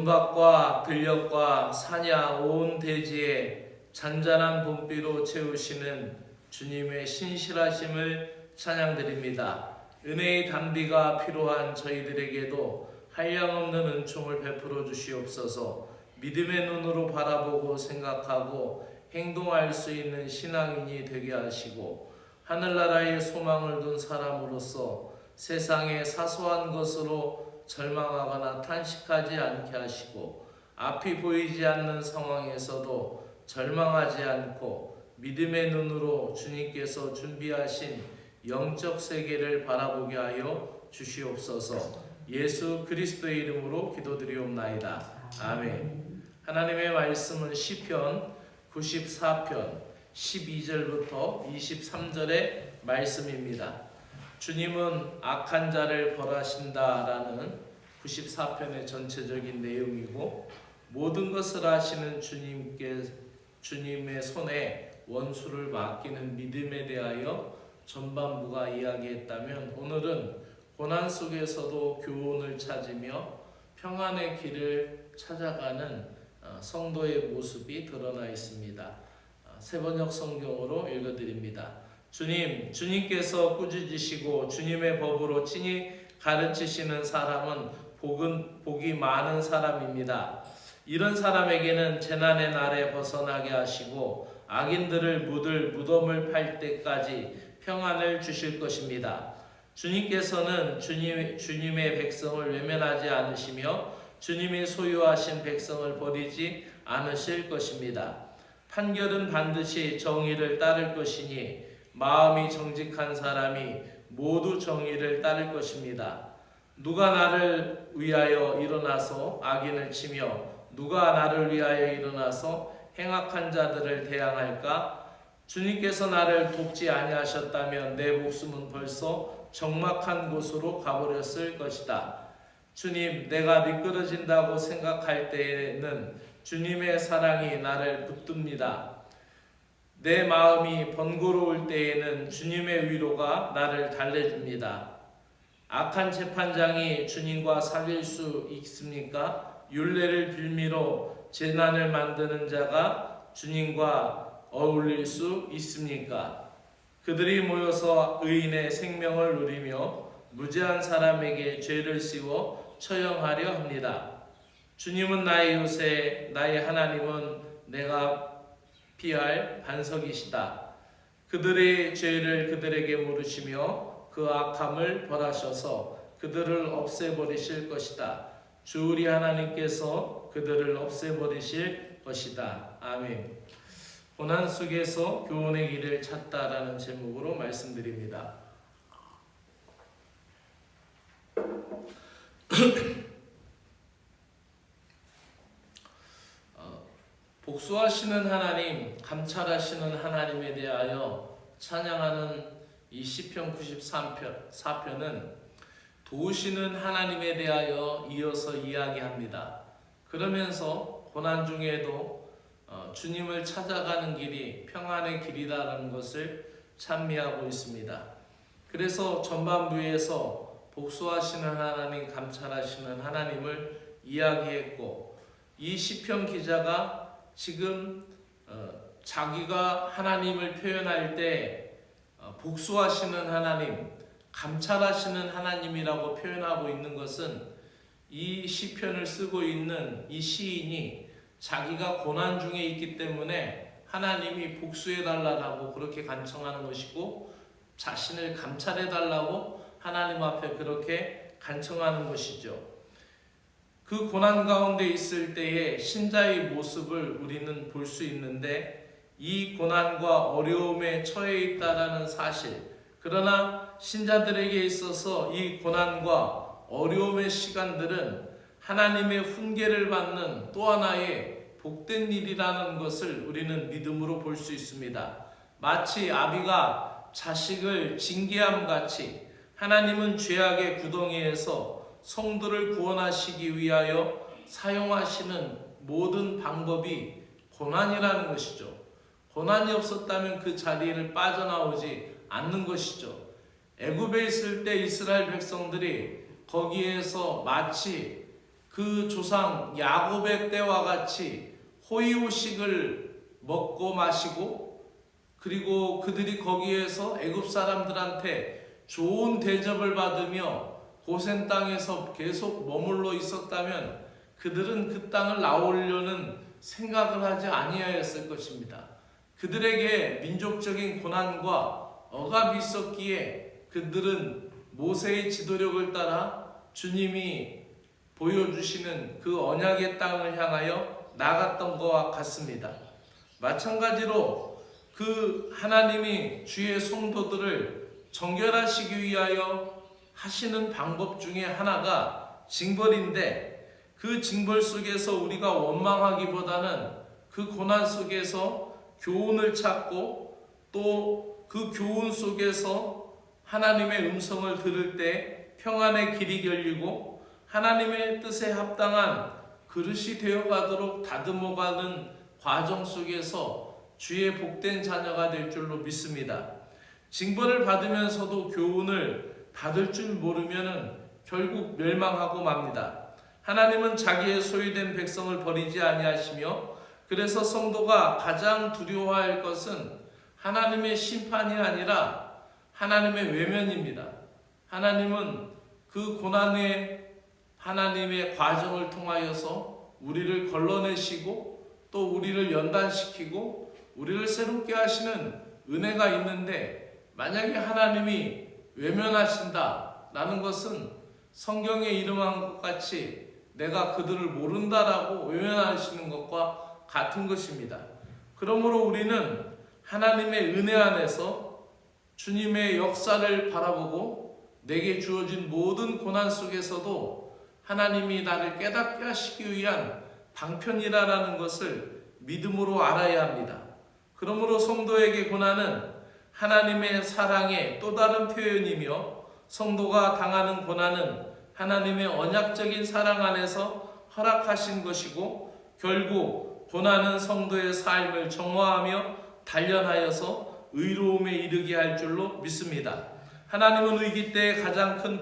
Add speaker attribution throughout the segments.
Speaker 1: 논밭과 들녘과 사냐 온 대지에 잔잔한 봄비로 채우시는 주님의 신실하심을 찬양드립니다. 은혜의 단비가 필요한 저희들에게도 한량없는 은총을 베풀어 주시옵소서. 믿음의 눈으로 바라보고 생각하고 행동할 수 있는 신앙인이 되게 하시고, 하늘나라의 소망을 둔 사람으로서 세상의 사소한 것으로 절망하거나 탄식하지 않게 하시고, 앞이 보이지 않는 상황에서도 절망하지 않고 믿음의 눈으로 주님께서 준비하신 영적 세계를 바라보게 하여 주시옵소서. 예수 그리스도의 이름으로 기도드리옵나이다. 아멘. 하나님의 말씀은 시편 94편 12절부터 23절의 말씀입니다. 주님은 악한 자를 벌하신다라는 94편의 전체적인 내용이고, 모든 것을 하시는 주님의 손에 원수를 맡기는 믿음에 대하여 전반부가 이야기했다면, 오늘은 고난 속에서도 교훈을 찾으며 평안의 길을 찾아가는 성도의 모습이 드러나 있습니다. 세번역 성경으로 읽어드립니다. 주님께서 꾸짖으시고 주님의 법으로 친히 가르치시는 사람은 복이 많은 사람입니다. 이런 사람에게는 재난의 날에 벗어나게 하시고 악인들을 묻을 무덤을 팔 때까지 평안을 주실 것입니다. 주님께서는 주님의 백성을 외면하지 않으시며 주님이 소유하신 백성을 버리지 않으실 것입니다. 판결은 반드시 정의를 따를 것이니 마음이 정직한 사람이 모두 정의를 따를 것입니다. 누가 나를 위하여 일어나서 악인을 치며 누가 나를 위하여 일어나서 행악한 자들을 대항할까? 주님께서 나를 돕지 아니하셨다면 내 목숨은 벌써 적막한 곳으로 가버렸을 것이다. 주님, 내가 미끄러진다고 생각할 때에는 주님의 사랑이 나를 붙듭니다. 내 마음이 번거로울 때에는 주님의 위로가 나를 달래줍니다. 악한 재판장이 주님과 사귈 수 있습니까? 율례를 빌미로 재난을 만드는 자가 주님과 어울릴 수 있습니까? 그들이 모여서 의인의 생명을 누리며 무죄한 사람에게 죄를 씌워 처형하려 합니다. 주님은 나의 요새, 나의 하나님은 내가 피할 반석이시다. 그들의 죄를 그들에게 물으시며 그 악함을 벌하셔서 그들을 없애버리실 것이다. 주 우리 하나님께서 그들을 없애버리실 것이다. 아멘. 고난 속에서 교훈의 길을 찾다라는 제목으로 말씀드립니다. 복수하시는 하나님, 감찰하시는 하나님에 대하여 찬양하는 이 시편 94편은 도우시는 하나님에 대하여 이어서 이야기합니다. 그러면서 고난 중에도 주님을 찾아가는 길이 평안의 길이라는 것을 찬미하고 있습니다. 그래서 전반부에서 복수하시는 하나님, 감찰하시는 하나님을 이야기했고, 이 시편 기자가 지금 자기가 하나님을 표현할 때 복수하시는 하나님, 감찰하시는 하나님이라고 표현하고 있는 것은, 이 시편을 쓰고 있는 이 시인이 자기가 고난 중에 있기 때문에 하나님이 복수해달라고 그렇게 간청하는 것이고, 자신을 감찰해달라고 하나님 앞에 그렇게 간청하는 것이죠. 그 고난 가운데 있을 때의 신자의 모습을 우리는 볼 수 있는데, 이 고난과 어려움에 처해 있다라는 사실, 그러나 신자들에게 있어서 이 고난과 어려움의 시간들은 하나님의 훈계를 받는 또 하나의 복된 일이라는 것을 우리는 믿음으로 볼 수 있습니다. 마치 아비가 자식을 징계함 같이 하나님은 죄악의 구덩이에서 성도를 구원하시기 위하여 사용하시는 모든 방법이 고난이라는 것이죠. 고난이 없었다면 그 자리를 빠져나오지 않는 것이죠. 애굽에 있을 때 이스라엘 백성들이 거기에서 마치 그 조상 야곱의 때와 같이 호의호식을 먹고 마시고, 그리고 그들이 거기에서 애굽 사람들한테 좋은 대접을 받으며 고센 땅에서 계속 머물러 있었다면 그들은 그 땅을 나오려는 생각을 하지 아니하였을 것입니다. 그들에게 민족적인 고난과 억압이 있었기에 그들은 모세의 지도력을 따라 주님이 보여주시는 그 언약의 땅을 향하여 나갔던 것과 같습니다. 마찬가지로 그 하나님이 주의 성도들을 정결하시기 위하여 하시는 방법 중에 하나가 징벌인데, 그 징벌 속에서 우리가 원망하기보다는 그 고난 속에서 교훈을 찾고 또 그 교훈 속에서 하나님의 음성을 들을 때 평안의 길이 열리고 하나님의 뜻에 합당한 그릇이 되어가도록 다듬어가는 과정 속에서 주의 복된 자녀가 될 줄로 믿습니다. 징벌을 받으면서도 교훈을 받을 줄 모르면 결국 멸망하고 맙니다. 하나님은 자기의 소유된 백성을 버리지 아니하시며, 그래서 성도가 가장 두려워할 것은 하나님의 심판이 아니라 하나님의 외면입니다. 하나님은 그 고난의 하나님의 과정을 통하여서 우리를 걸러내시고 또 우리를 연단시키고 우리를 새롭게 하시는 은혜가 있는데, 만약에 하나님이 외면하신다라는 것은 성경에 이름한 것 같이 내가 그들을 모른다라고 외면하시는 것과 같은 것입니다. 그러므로 우리는 하나님의 은혜 안에서 주님의 역사를 바라보고 내게 주어진 모든 고난 속에서도 하나님이 나를 깨닫게 하시기 위한 방편이라는 것을 믿음으로 알아야 합니다. 그러므로 성도에게 고난은 하나님의 사랑의 또 다른 표현이며, 성도가 당하는 고난은 하나님의 언약적인 사랑 안에서 허락하신 것이고, 결국 고난은 성도의 삶을 정화하며 단련하여서 의로움에 이르게 할 줄로 믿습니다. 하나님은 위기 때에 가장 큰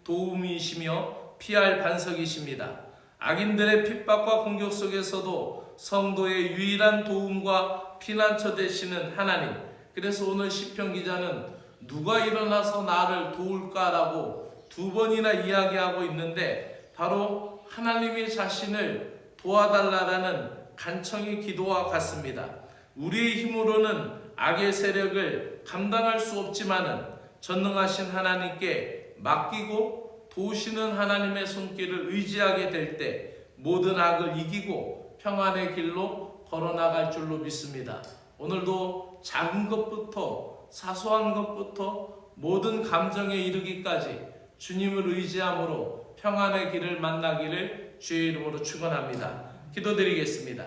Speaker 1: 도움이시며 피할 반석이십니다. 악인들의 핍박과 공격 속에서도 성도의 유일한 도움과 피난처 되시는 하나님. 그래서 오늘 시편 기자는 누가 일어나서 나를 도울까라고 2번이나 이야기하고 있는데, 바로 하나님이 자신을 도와달라라는 간청의 기도와 같습니다. 우리의 힘으로는 악의 세력을 감당할 수 없지만은 전능하신 하나님께 맡기고 도우시는 하나님의 손길을 의지하게 될 때 모든 악을 이기고 평안의 길로 걸어나갈 줄로 믿습니다. 오늘도 작은 것부터 사소한 것부터 모든 감정에 이르기까지 주님을 의지함으로 평안의 길을 만나기를 주의 이름으로 축원합니다. 기도드리겠습니다.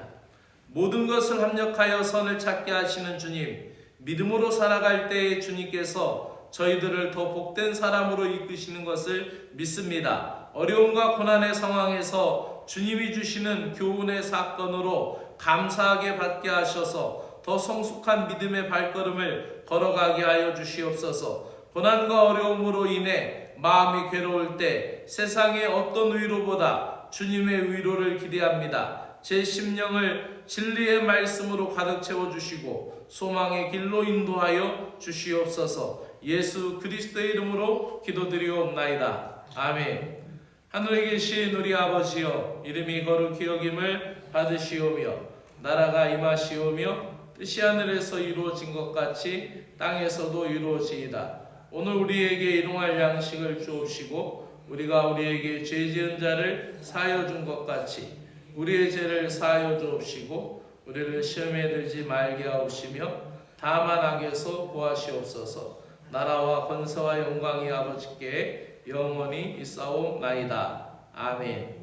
Speaker 1: 모든 것을 합력하여 선을 찾게 하시는 주님, 믿음으로 살아갈 때에 주님께서 저희들을 더 복된 사람으로 이끄시는 것을 믿습니다. 어려움과 고난의 상황에서 주님이 주시는 교훈의 사건으로 감사하게 받게 하셔서 더 성숙한 믿음의 발걸음을 걸어가게 하여 주시옵소서. 고난과 어려움으로 인해 마음이 괴로울 때 세상의 어떤 위로보다 주님의 위로를 기대합니다. 제 심령을 진리의 말씀으로 가득 채워주시고 소망의 길로 인도하여 주시옵소서. 예수 그리스도의 이름으로 기도드리옵나이다. 아멘. 하늘에 계신 우리 아버지여, 이름이 거룩히 여김을 받으시오며 나라가 임하시오며 뜻이 하늘에서 이루어진 것 같이 땅에서도 이루어지이다. 오늘 우리에게 일용할 양식을 주옵시고 우리가 우리에게 죄 지은 자를 사하여 준 것 같이 우리의 죄를 사하여 주옵시고 우리를 시험에 들지 말게 하옵시며 다만 악에서 구하시옵소서. 나라와 권세와 영광이 아버지께 영원히 있사옵나이다. 아멘.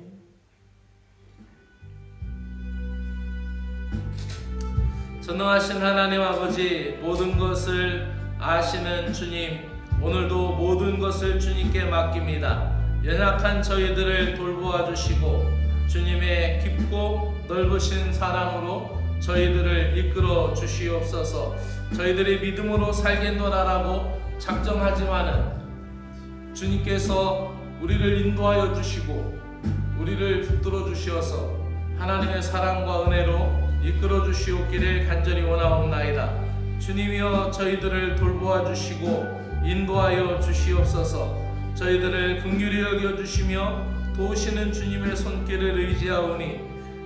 Speaker 1: 전능하신 하나님 아버지, 모든 것을 아시는 주님, 오늘도 모든 것을 주님께 맡깁니다. 연약한 저희들을 돌보아 주시고 주님의 깊고 넓으신 사랑으로 저희들을 이끌어 주시옵소서. 저희들이 믿음으로 살겠노라라고 작정하지만은 주님께서 우리를 인도하여 주시고 우리를 붙들어 주시어서 하나님의 사랑과 은혜로 이끌어 주시옵기를 간절히 원하옵나이다. 주님이여 저희들을 돌보아 주시고 인도하여 주시옵소서. 저희들을 긍휼히 여겨 주시며 도우시는 주님의 손길을 의지하오니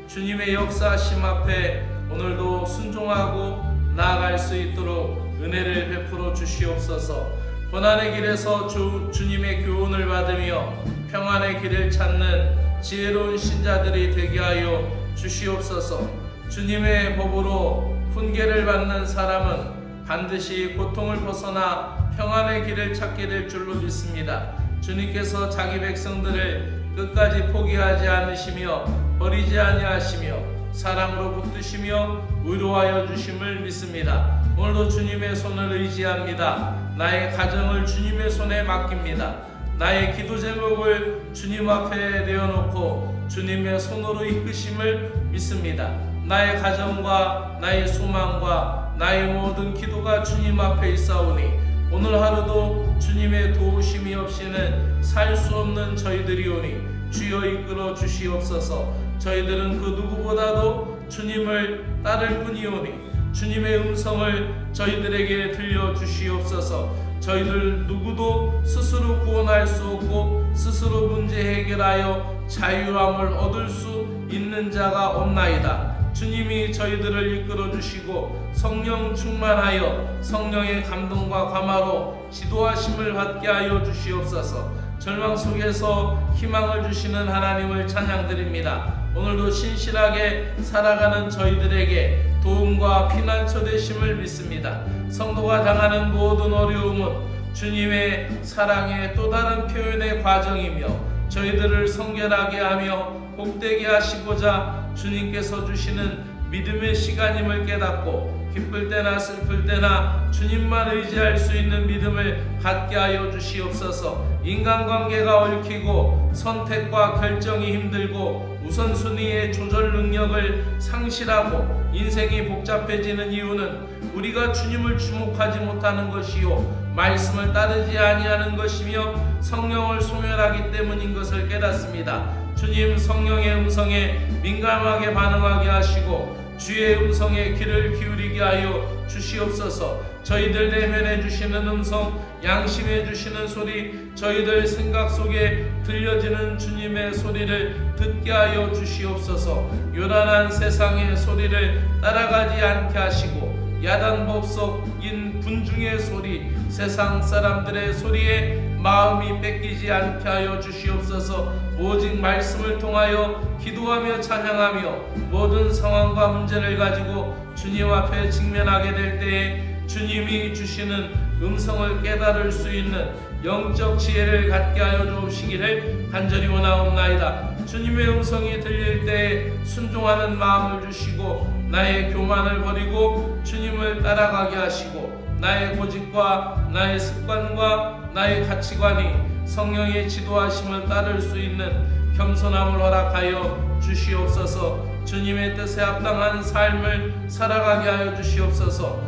Speaker 1: 주님의 역사하심 앞에 오늘도 순종하고 나아갈 수 있도록 은혜를 베풀어 주시옵소서. 고난의 길에서 주님의 교훈을 받으며 평안의 길을 찾는 지혜로운 신자들이 되게 하여 주시옵소서. 주님의 법으로 훈계를 받는 사람은 반드시 고통을 벗어나 평안의 길을 찾게 될 줄로 믿습니다. 주님께서 자기 백성들을 끝까지 포기하지 않으시며 버리지 아니하시며 사랑으로 붙드시며 위로하여 주심을 믿습니다. 오늘도 주님의 손을 의지합니다. 나의 가정을 주님의 손에 맡깁니다. 나의 기도 제목을 주님 앞에 내어놓고 주님의 손으로 이끄심을 믿습니다. 나의 가정과 나의 소망과 나의 모든 기도가 주님 앞에 있사오니 오늘 하루도 주님의 도우심이 없이는 살 수 없는 저희들이오니 주여 이끌어 주시옵소서. 저희들은 그 누구보다도 주님을 따를 뿐이오니 주님의 음성을 저희들에게 들려주시옵소서. 저희들 누구도 스스로 구원할 수 없고 스스로 문제 해결하여 자유함을 얻을 수 있는 자가 없나이다. 주님이 저희들을 이끌어 주시고 성령 충만하여 성령의 감동과 감화로 지도하심을 받게 하여 주시옵소서. 절망 속에서 희망을 주시는 하나님을 찬양드립니다. 오늘도 신실하게 살아가는 저희들에게 도움과 피난처 되심을 믿습니다. 성도가 당하는 모든 어려움은 주님의 사랑의 또 다른 표현의 과정이며 저희들을 성결하게 하며 복되게 하시고자 주님께서 주시는 믿음의 시간임을 깨닫고 기쁠 때나 슬플 때나 주님만 의지할 수 있는 믿음을 갖게 하여 주시옵소서. 인간관계가 얽히고 선택과 결정이 힘들고 우선순위의 조절 능력을 상실하고 인생이 복잡해지는 이유는 우리가 주님을 주목하지 못하는 것이요 말씀을 따르지 아니하는 것이며 성령을 소멸하기 때문인 것을 깨닫습니다. 주님 성령의 음성에 민감하게 반응하게 하시고 주의 음성에 귀를 기울이게 하여 주시옵소서. 저희들 내면해 주시는 음성, 양심해 주시는 소리, 저희들 생각 속에 들려지는 주님의 소리를 듣게 하여 주시옵소서. 요란한 세상의 소리를 따라가지 않게 하시고 야단법석인 군중의 소리, 세상 사람들의 소리에 마음이 뺏기지 않게 하여 주시옵소서. 오직 말씀을 통하여 기도하며 찬양하며 모든 상황과 문제를 가지고 주님 앞에 직면하게 될 때에 주님이 주시는 음성을 깨달을 수 있는 영적 지혜를 갖게 하여 주시기를 간절히 원하옵나이다. 주님의 음성이 들릴 때에 순종하는 마음을 주시고 나의 교만을 버리고 주님을 따라가게 하시고 나의 고집과 나의 습관과 나의 가치관이 성령의 지도하심을 따를 수 있는 겸손함을 허락하여 주시옵소서. 주님의 뜻에 합당한 삶을 살아가게 하여 주시옵소서.